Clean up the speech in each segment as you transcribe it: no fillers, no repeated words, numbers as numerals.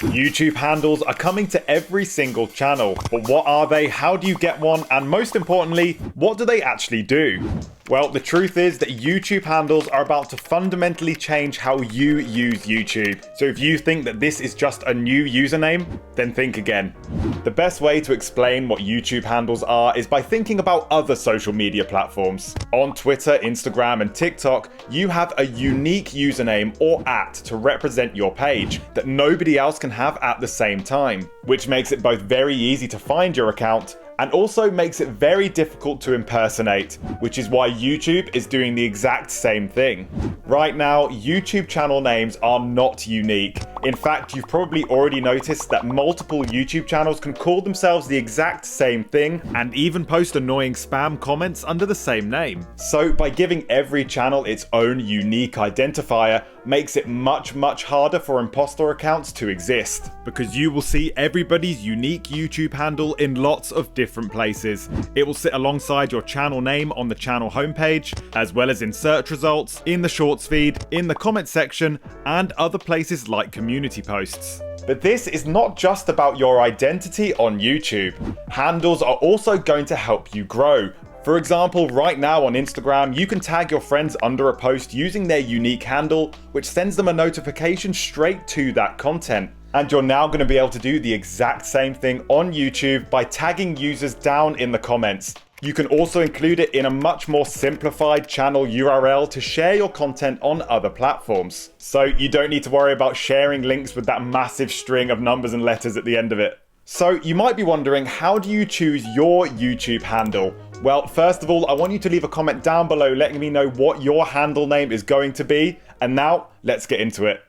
YouTube handles are coming to every single channel, but what are they, how do you get one, and most importantly, what do they actually do? Well, the truth is that YouTube handles are about to fundamentally change how you use YouTube. So if you think that this is just a new username, then think again. The best way to explain what YouTube handles are is by thinking about other social media platforms. On Twitter, Instagram, and TikTok, you have a unique username or @ to represent your page that nobody else can have at the same time, which makes it both very easy to find your account and also makes it very difficult to impersonate, which is why YouTube is doing the exact same thing. Right now, YouTube channel names are not unique. In fact, you've probably already noticed that multiple YouTube channels can call themselves the exact same thing and even post annoying spam comments under the same name. So by giving every channel its own unique identifier makes it much harder for imposter accounts to exist, because you will see everybody's unique YouTube handle in lots of different places. It will sit alongside your channel name on the channel homepage, as well as in search results, in the shorts feed, in the comment section, and other places like community posts. But this is not just about your identity on YouTube. Handles are also going to help you grow. For example, right now on Instagram, you can tag your friends under a post using their unique handle, which sends them a notification straight to that content. And you're now going to be able to do the exact same thing on YouTube by tagging users down in the comments. You can also include it in a much more simplified channel URL to share your content on other platforms. So you don't need to worry about sharing links with that massive string of numbers and letters at the end of it. So you might be wondering, how do you choose your YouTube handle? Well, first of all, I want you to leave a comment down below letting me know what your handle name is going to be. And now, let's get into it.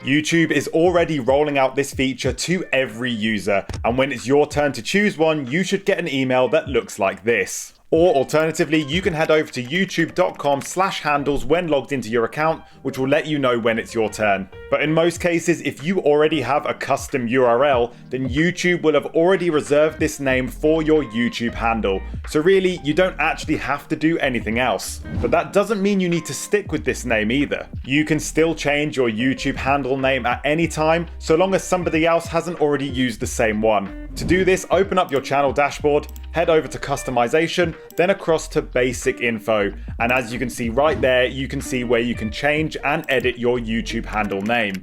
YouTube is already rolling out this feature to every user, and when it's your turn to choose one, you should get an email that looks like this. Or alternatively, you can head over to youtube.com/handles when logged into your account, which will let you know when it's your turn. But in most cases, if you already have a custom URL, then YouTube will have already reserved this name for your YouTube handle. So really, you don't actually have to do anything else. But that doesn't mean you need to stick with this name either. You can still change your YouTube handle name at any time, so long as somebody else hasn't already used the same one. To do this, open up your channel dashboard, head over to customization, then across to basic info. And as you can see right there, you can see where you can change and edit your YouTube handle name.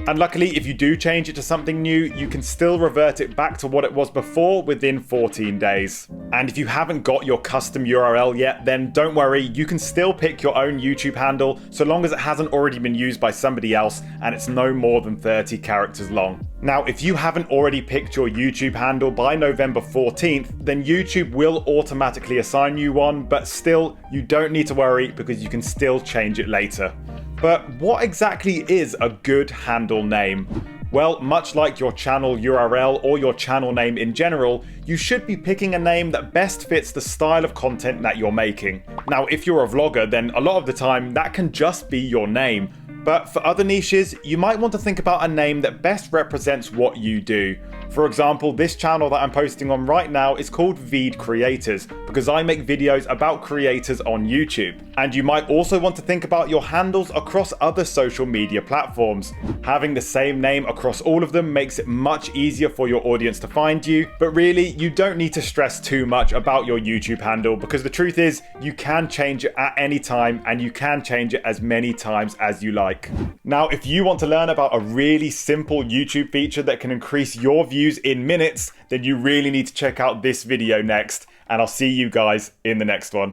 And luckily, if you do change it to something new, you can still revert it back to what it was before within 14 days. And if you haven't got your custom URL yet, then don't worry, you can still pick your own YouTube handle so long as it hasn't already been used by somebody else and it's no more than 30 characters long. Now, if you haven't already picked your YouTube handle by November 14th, then YouTube will automatically assign you one, but still, you don't need to worry because you can still change it later. But what exactly is a good handle name? Well, much like your channel URL or your channel name in general, you should be picking a name that best fits the style of content that you're making. Now, if you're a vlogger, then a lot of the time that can just be your name. But for other niches, you might want to think about a name that best represents what you do. For example, this channel that I'm posting on right now is called Veed Creators because I make videos about creators on YouTube. And you might also want to think about your handles across other social media platforms. Having the same name across all of them makes it much easier for your audience to find you, but really you don't need to stress too much about your YouTube handle because the truth is you can change it at any time and you can change it as many times as you like. Now, if you want to learn about a really simple YouTube feature that can increase your views in minutes, then you really need to check out this video next, and I'll see you guys in the next one.